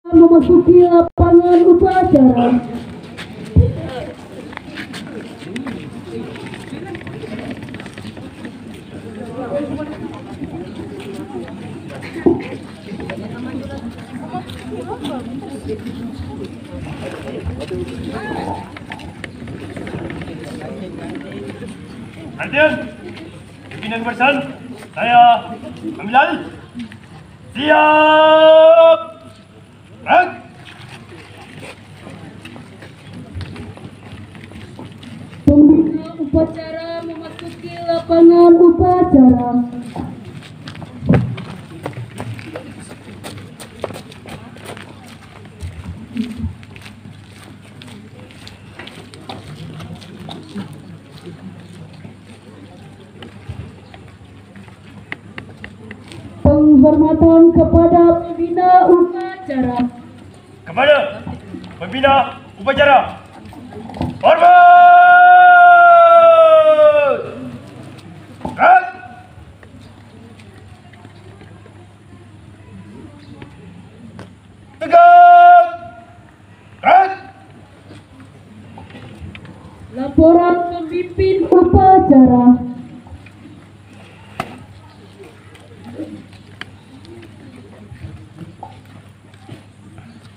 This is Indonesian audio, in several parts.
Memasuki lapangan upacara. Hadirin, pimpinan barisan, saya ambil alih. Siap. Gerak. Pembina upacara memasuki lapangan upacara. Penghormatan kepada pembina upacara. Kepada pembina upacara, hormat. Gerak. Tegak. Gerak. Laporan pemimpin upacara.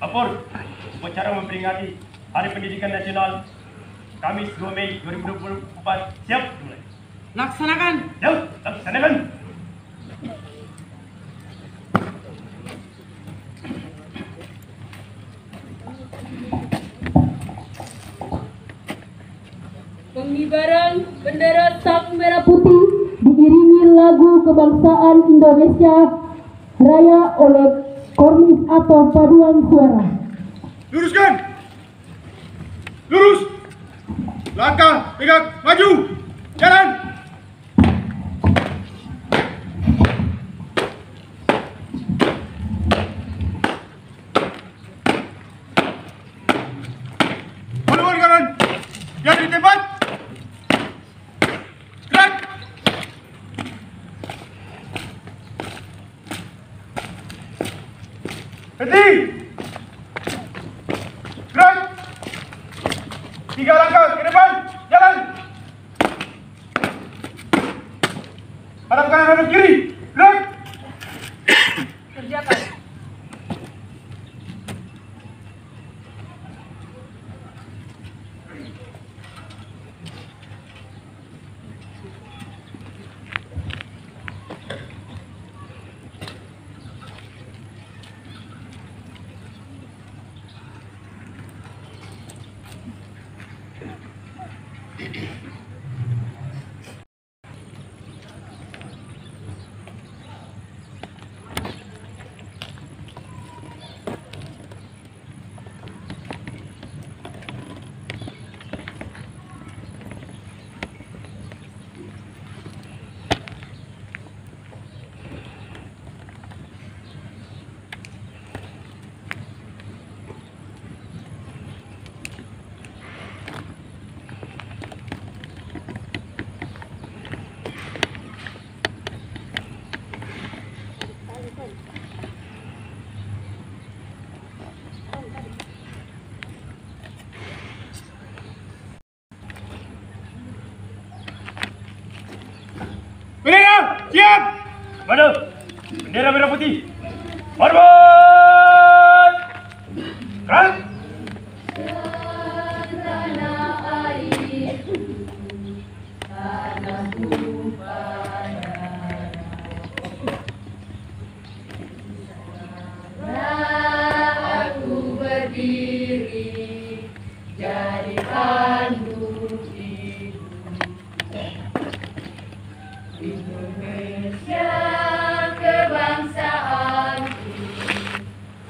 Lapor upacara memperingati Hari Pendidikan Nasional Kamis 2 Mei 2024 siap dimulai. Laksanakan. Siap, laksanakan. Pengibaran bendera Sang Merah Putih diiringi lagu kebangsaan Indonesia Raya oleh kornis atau paduan suara. Luruskan! Lurus! Langkah, tegak, maju! Jalan! Haluan kanan! Yang di tempat! Gerak! Henti! Gerak! 3 langkah ke depan, jalan! Hadap kanan, hadap kiri, gerak! Kerjakan. Bendera, siap! Kepada bendera merah putih, hormat. Gerak. Aku berdiri jadi tanduk Indonesia kebangsaanku,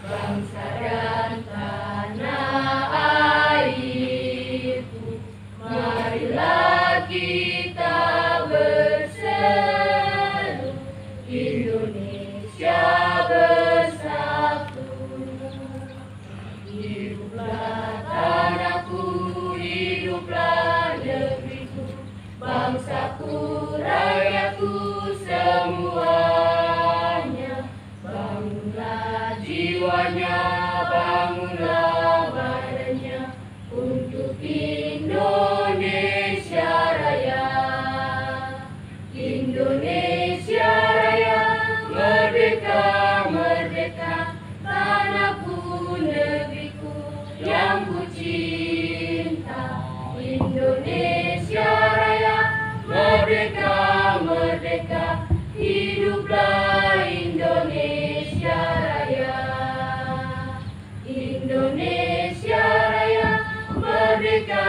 bangsa dan tanah airku. Marilah kita berseru, Indonesia bersatu. Hiduplah tanahku, cinta. Indonesia Raya, merdeka, merdeka, hiduplah Indonesia Raya. Indonesia Raya, merdeka,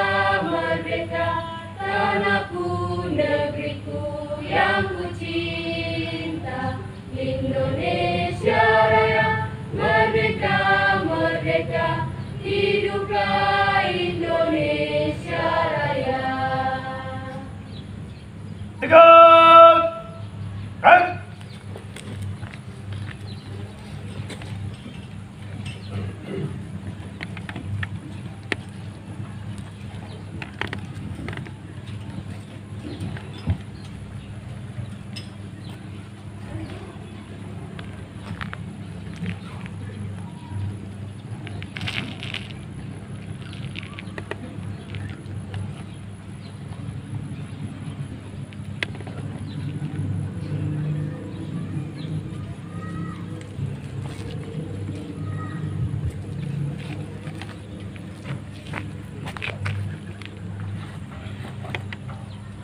merdeka, tanahku, negeriku yang ku cinta. Indonesia Raya, merdeka, merdeka, hiduplah Indonesia Raya. Tegak! Gerak!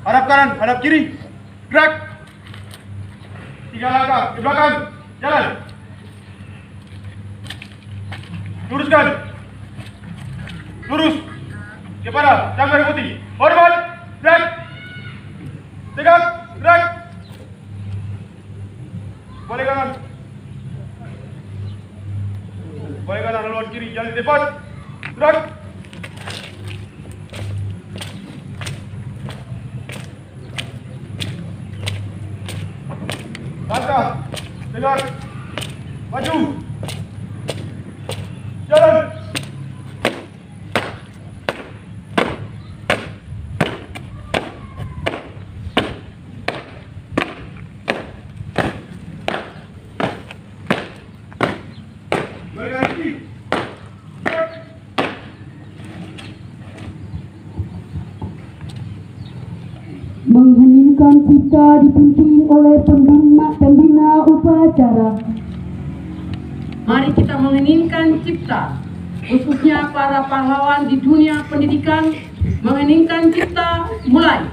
Hadap kanan, hadap kiri. Gerak. 3 langkah ke belakang. Jalan. Luruskan. Lurus. Kepada jangkar putih. Hormat. Gerak. Tegak. Gerak. Boleh kanan. Boleh kanan, laluan kiri. Jalan di depan. Gerak. Langkah, tegak, maju, jalan. Balik lagi. Mengheningkan cipta dipimpin oleh pembina upacara. Mari kita mengheningkan cipta, khususnya para pahlawan di dunia pendidikan. Mengheningkan cipta, mulai.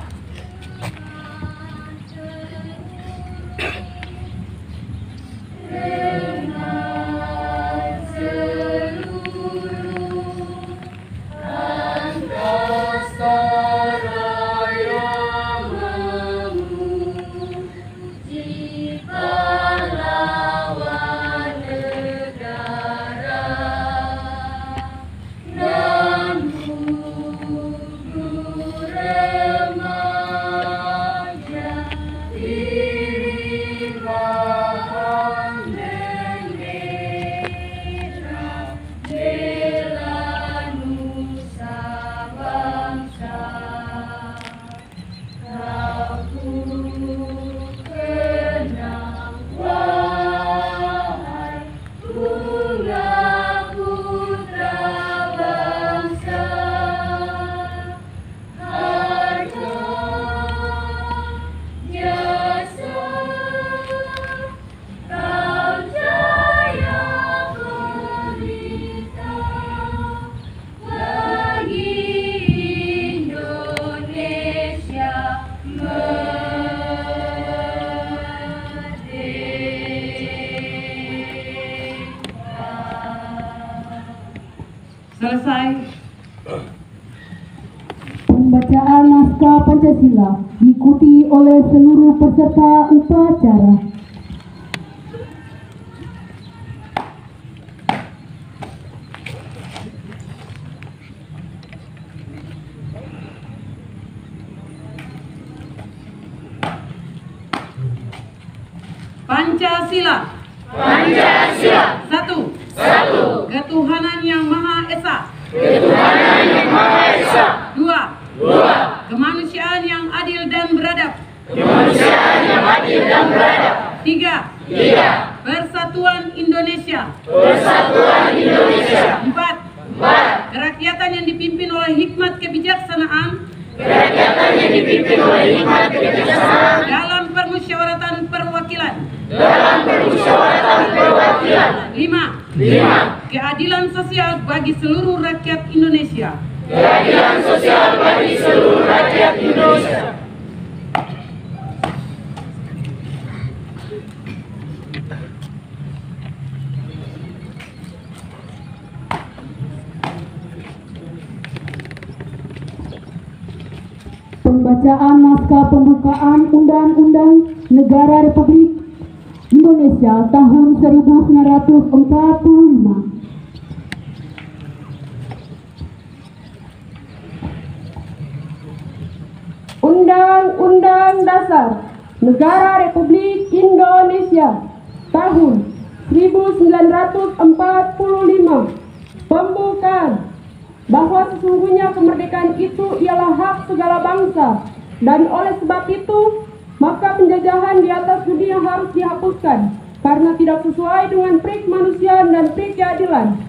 Selesai. Pembacaan naskah Pancasila diikuti oleh seluruh peserta upacara. Pancasila. Pancasila. Satu. Ketuhanan yang Maha Esa. Ketuhanan yang Maha Esa. Dua. Kemanusiaan yang adil dan beradab. Kemanusiaan yang adil dan beradab. Tiga. 3. Persatuan Indonesia. Persatuan Indonesia. 4. Kerakyatan yang dipimpin oleh hikmat kebijaksanaan. Kerakyatan yang dipimpin oleh hikmat kebijaksanaan. Dalam permusyawaratan perwakilan. Dalam permusyawaratan perwakilan. 5. 5. Keadilan sosial bagi seluruh rakyat Indonesia. Keadilan sosial bagi seluruh rakyat Indonesia. Pembacaan naskah pembukaan Undang-Undang Negara Republik Indonesia tahun 1945. Undang-Undang Dasar Negara Republik Indonesia tahun 1945 pembukaan bahwa sesungguhnya kemerdekaan itu ialah hak segala bangsa, dan oleh sebab itu maka penjajahan di atas dunia harus dihapuskan karena tidak sesuai dengan prik kemanusiaan dan prik keadilan.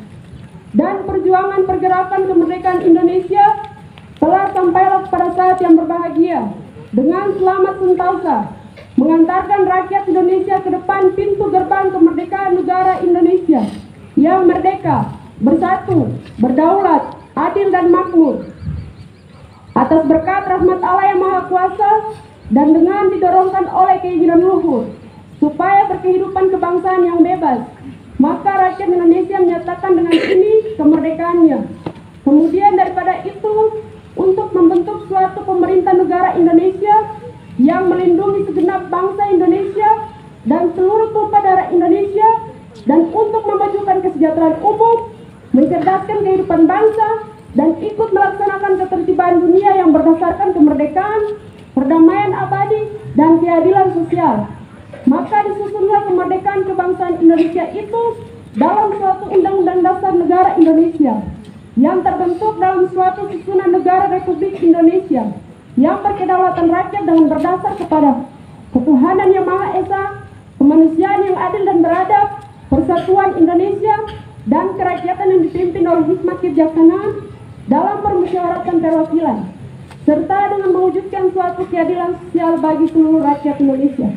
Dan perjuangan pergerakan kemerdekaan Indonesia telah sampailah pada saat yang berbahagia dengan selamat sentosa mengantarkan rakyat Indonesia ke depan pintu gerbang kemerdekaan negara Indonesia yang merdeka, bersatu, berdaulat, adil dan makmur. Atas berkat rahmat Allah yang Maha Kuasa dan dengan didorongkan oleh keinginan luhur supaya berkehidupan kebangsaan yang bebas, maka rakyat Indonesia menyatakan dengan ini kemerdekaannya. Kemudian daripada itu, untuk membentuk suatu pemerintah negara Indonesia yang melindungi segenap bangsa Indonesia dan seluruh tumpah darah Indonesia, dan untuk memajukan kesejahteraan umum, mencerdaskan kehidupan bangsa, dan ikut melaksanakan ketertiban dunia yang berdasarkan kemerdekaan, perdamaian abadi, dan keadilan sosial. Maka disusunlah kemerdekaan kebangsaan Indonesia itu dalam suatu Undang-Undang Dasar Negara Indonesia yang terbentuk dalam suatu susunan negara Republik Indonesia yang berkedaulatan rakyat dengan berdasar kepada ketuhanan yang Maha Esa, kemanusiaan yang adil dan beradab, persatuan Indonesia, dan kerakyatan yang dipimpin oleh hikmat kebijaksanaan dalam permusyawaratan perwakilan, serta dengan mewujudkan suatu keadilan sosial bagi seluruh rakyat Indonesia.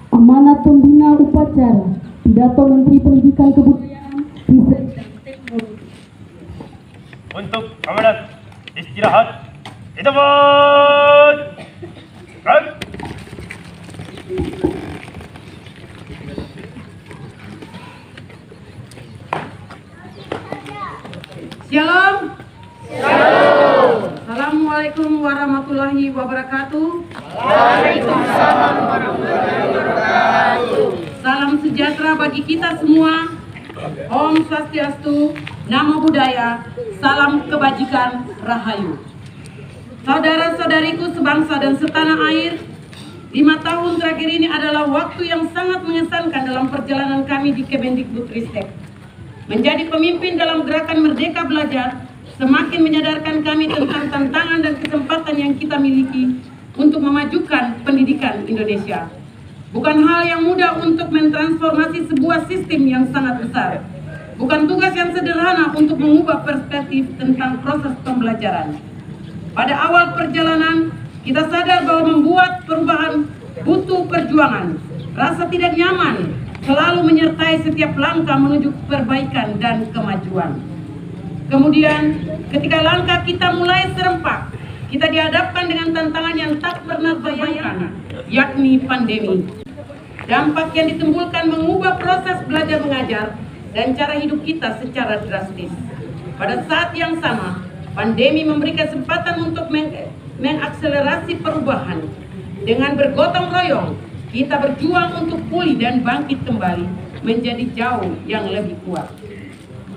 Amanat pembina upacara pidato Menteri Pendidikan Kebudayaan, Riset dan Teknologi. Untuk amanat istirahat, hidupan. Shalom. Assalamualaikum warahmatullahi wabarakatuh. Waalaikumsalam warahmatullahi wabarakatuh. Salam sejahtera bagi kita semua. Om Swastiastu, Namo Buddhaya, salam kebajikan, Rahayu. Saudara-saudariku sebangsa dan setanah air, 5 tahun terakhir ini adalah waktu yang sangat mengesankan dalam perjalanan kami di Kemendikbudristek. Menjadi pemimpin dalam gerakan Merdeka Belajar semakin menyadarkan kami tentang tantangan dan kesempatan yang kita miliki untuk memajukan pendidikan Indonesia. Bukan hal yang mudah untuk mentransformasi sebuah sistem yang sangat besar. Bukan tugas yang sederhana untuk mengubah perspektif tentang proses pembelajaran. Pada awal perjalanan, kita sadar bahwa membuat perubahan butuh perjuangan. Rasa tidak nyaman selalu menyertai setiap langkah menuju perbaikan dan kemajuan. Kemudian, ketika langkah kita mulai serempak, kita dihadapkan dengan tantangan yang tak pernah terbayangkan, yakni pandemi. Dampak yang ditimbulkan mengubah proses belajar mengajar dan cara hidup kita secara drastis. Pada saat yang sama, pandemi memberi kesempatan untuk mengakselerasi perubahan. Dengan bergotong royong, kita berjuang untuk pulih dan bangkit kembali menjadi jauh yang lebih kuat.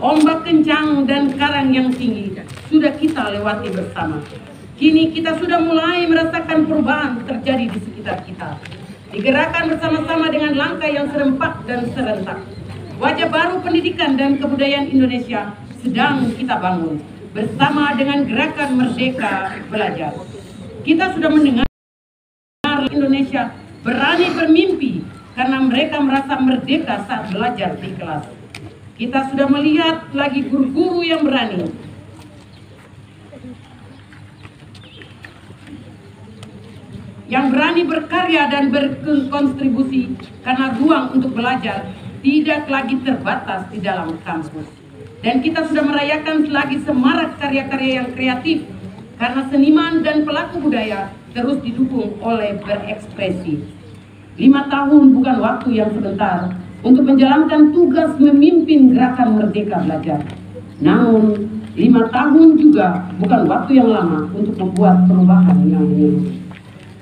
Ombak kencang dan karang yang tinggi sudah kita lewati bersama. Kini kita sudah mulai merasakan perubahan terjadi di sekitar kita. Digerakkan bersama-sama dengan langkah yang serempak dan serentak. Wajah baru pendidikan dan kebudayaan Indonesia sedang kita bangun bersama dengan gerakan Merdeka Belajar. Kita sudah mendengar Indonesia berani bermimpi karena mereka merasa merdeka saat belajar di kelas. Kita sudah melihat lagi guru-guru yang berani. yang berani berkarya dan berkontribusi karena ruang untuk belajar tidak lagi terbatas di dalam kampus. Dan kita sudah merayakan lagi semarak karya-karya yang kreatif karena seniman dan pelaku budaya terus didukung oleh berekspresi. 5 tahun bukan waktu yang sebentar untuk menjalankan tugas memimpin gerakan Merdeka Belajar. Namun 5 tahun juga bukan waktu yang lama untuk membuat perubahan yang menyeluruh.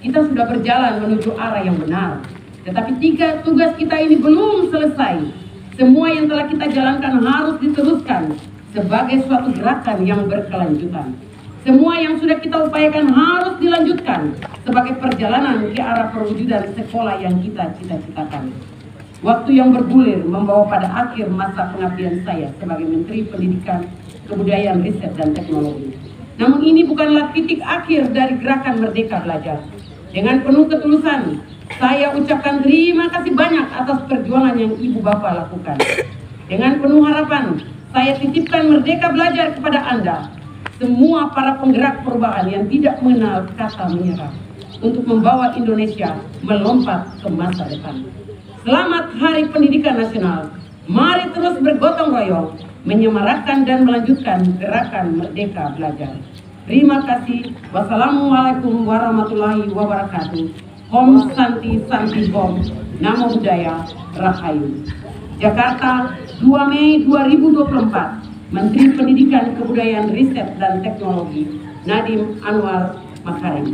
Kita sudah berjalan menuju arah yang benar, tetapi 3 tugas kita ini belum selesai. Semua yang telah kita jalankan harus diteruskan sebagai suatu gerakan yang berkelanjutan. Semua yang sudah kita upayakan harus dilanjutkan sebagai perjalanan ke arah perwujudan sekolah yang kita cita-citakan. Waktu yang bergulir membawa pada akhir masa pengabdian saya sebagai Menteri Pendidikan, Kebudayaan, Riset, dan Teknologi. Namun ini bukanlah titik akhir dari gerakan Merdeka Belajar. Dengan penuh ketulusan, saya ucapkan terima kasih banyak atas perjuangan yang Ibu Bapak lakukan. Dengan penuh harapan, saya titipkan Merdeka Belajar kepada Anda, semua para penggerak perubahan yang tidak mengenal kata menyerah, untuk membawa Indonesia melompat ke masa depan. Selamat Hari Pendidikan Nasional. Mari terus bergotong royong, menyemarakkan dan melanjutkan gerakan Merdeka Belajar. Terima kasih. Wassalamualaikum warahmatullahi wabarakatuh. Om Santi Santi Om, Namo Buddhaya, Rahayu. Jakarta, 2 Mei 2024. Menteri Pendidikan, Kebudayaan, Riset, dan Teknologi, Nadiem Anwar Makarim.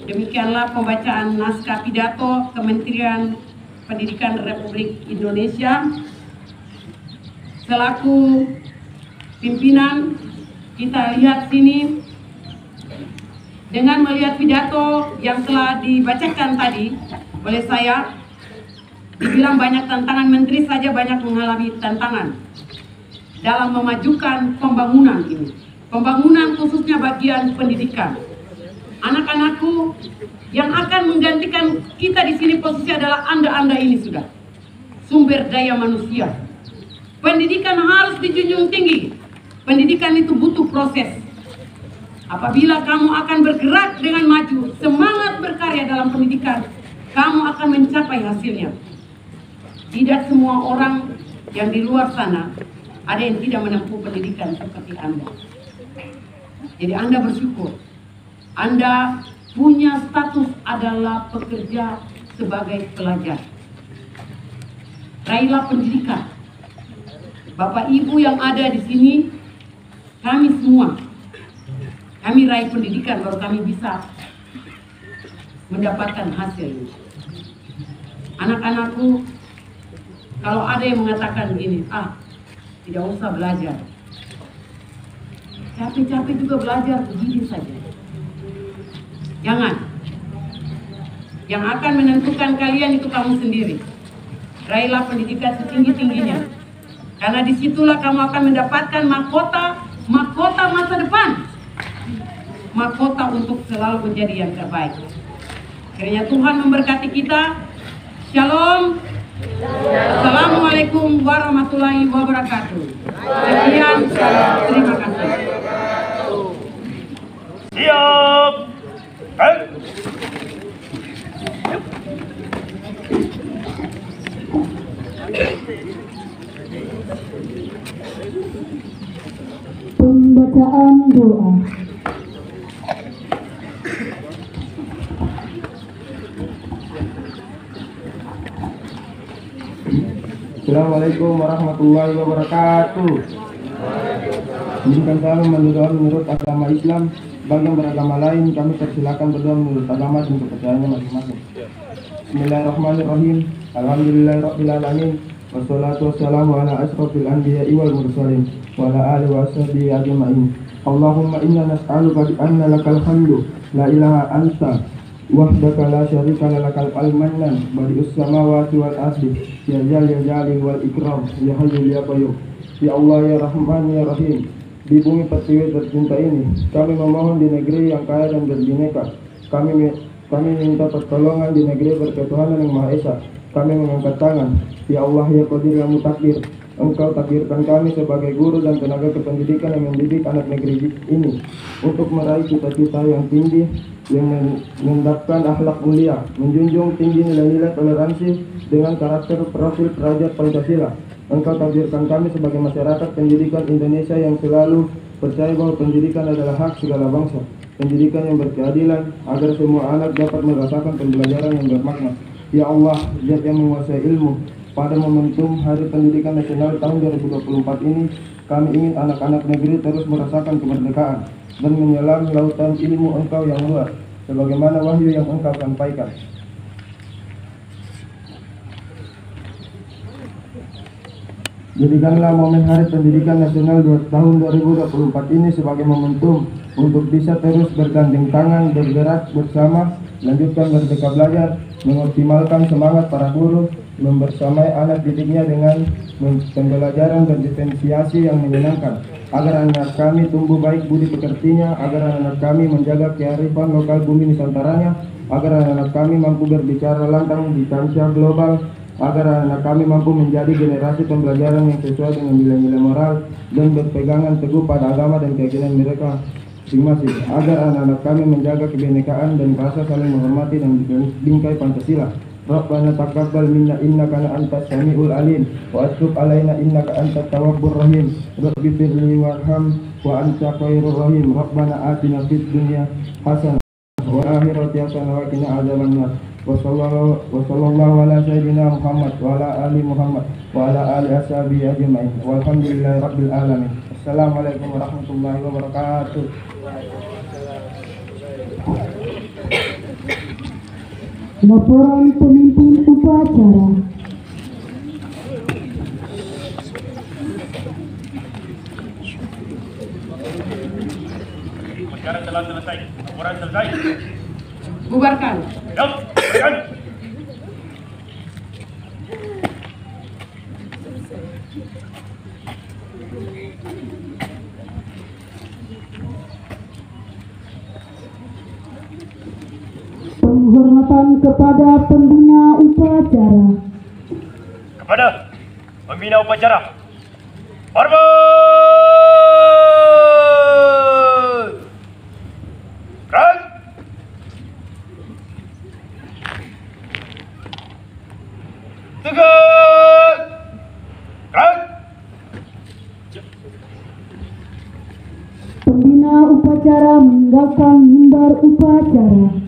Demikianlah pembacaan naskah pidato Kementerian Pendidikan Republik Indonesia. Selaku pimpinan, kita lihat sini. Dengan melihat pidato yang telah dibacakan tadi oleh saya, dibilang banyak tantangan, menteri saja banyak mengalami tantangan dalam memajukan pembangunan ini. Pembangunan khususnya bagian pendidikan. Anak-anakku yang akan menggantikan kita di sini posisi adalah Anda ini sudah. Sumber daya manusia. Pendidikan harus dijunjung tinggi. Pendidikan itu butuh proses. Apabila kamu akan bergerak dengan maju, semangat berkarya dalam pendidikan, kamu akan mencapai hasilnya. Tidak semua orang yang di luar sana ada yang tidak menempuh pendidikan seperti Anda. Jadi Anda bersyukur. Anda punya status adalah pekerja sebagai pelajar. Raihlah pendidikan. Bapak Ibu yang ada di sini, kami semua. Kami raih pendidikan baru kami bisa mendapatkan hasil. Anak-anakku, kalau ada yang mengatakan begini, tidak usah belajar. Capek-capek juga belajar begini saja. Jangan. Yang akan menentukan kalian itu kamu sendiri. Raihlah pendidikan setinggi-tingginya. Karena disitulah kamu akan mendapatkan mahkota masa depan. Mahkota untuk selalu menjadi yang terbaik. Kiranya Tuhan memberkati kita. Shalom. Assalamualaikum warahmatullahi wabarakatuh. Sekian, terima kasih. Siap. Pembacaan doa. Assalamualaikum warahmatullahi wabarakatuh. Izinkan saya berdoa menurut agama Islam. Bagi yang beragama lain, kami persilakan berdoa menurut agama dan kepercayaannya masing-masing. Bismillahirrahmanirrahim. Alhamdulillahirabbil alamin. Wassalatu wassalamu ala asrofil anbiya'i wal mursalin wa ala alihi wa sahbihi ajma'in. Allahumma inna nas'aluka bi anna lakal hamdu la ilaha anta wahdaka la syarika lakal al-mannan badi'us samawati wal ardi ya zal ya jalil wal ikram ya hayyu ya qayyum. Ya Allah ya Rahman ya Rahim. Di bumi pertiwi tercinta ini, kami memohon di negeri yang kaya dan berbineka. Kami minta pertolongan di negeri berketuhanan yang Maha Esa. Kami mengangkat tangan. Ya Allah ya Qadir ya Mutakbir. Engkau takdirkan kami sebagai guru dan tenaga kependidikan yang mendidik anak negeri ini untuk meraih cita-cita yang tinggi, yang mengendapkan akhlak mulia, menjunjung tinggi nilai-nilai toleransi dengan karakter profil derajat Pancasila. Engkau takdirkan kami sebagai masyarakat pendidikan Indonesia yang selalu percaya bahwa pendidikan adalah hak segala bangsa, pendidikan yang berkeadilan agar semua anak dapat merasakan pembelajaran yang bermakna. Ya Allah, Zat yang menguasai ilmu, pada momentum Hari Pendidikan Nasional tahun 2024 ini, kami ingin anak-anak negeri terus merasakan kemerdekaan dan menyelam lautan ilmu Engkau yang luas, sebagaimana wahyu yang Engkau sampaikan. Jadikanlah momen Hari Pendidikan Nasional tahun 2024 ini sebagai momentum untuk bisa terus bergandeng tangan, bergerak bersama, lanjutkan Merdeka Belajar, mengoptimalkan semangat para guru, membersamai anak didiknya dengan pembelajaran dan diferensiasi yang menyenangkan, agar anak kami tumbuh baik budi pekertinya, agar anak kami menjaga kearifan lokal bumi Nusantaranya, agar anak kami mampu berbicara lantang di kancah global, agar anak kami mampu menjadi generasi pembelajaran yang sesuai dengan nilai-nilai moral dan berpegangan teguh pada agama dan keyakinan mereka masing-masing, agar anak-anak kami menjaga kebinekaan dan rasa saling menghormati dan bingkai Pancasila. Rabbana taqabbal minna innaka antas samiul alim wa atub alaina innaka antat tawwabur rahim. Rabbi firli warham wa anta khairur rahim. Rabbana atina fid dunya hasanah wa akhirati hasanah wa qina adzabannar. Wa sallallahu ala sayyidina Muhammad wa ala ali Muhammad wa ala ali ashabi ajma'in. Walhamdulillahi rabbil alamin. Assalamualaikum warahmatullahi wabarakatuh. Laporan pemimpin upacara. Upacara telah selesai. Laporan selesai. Bubarkan. Siap, bubarkan. Penghormatan kepada pembina upacara. Kepada pembina upacara, hormat! Gerak! Tegak! Gerak! Pembina upacara meninggalkan mimbar upacara.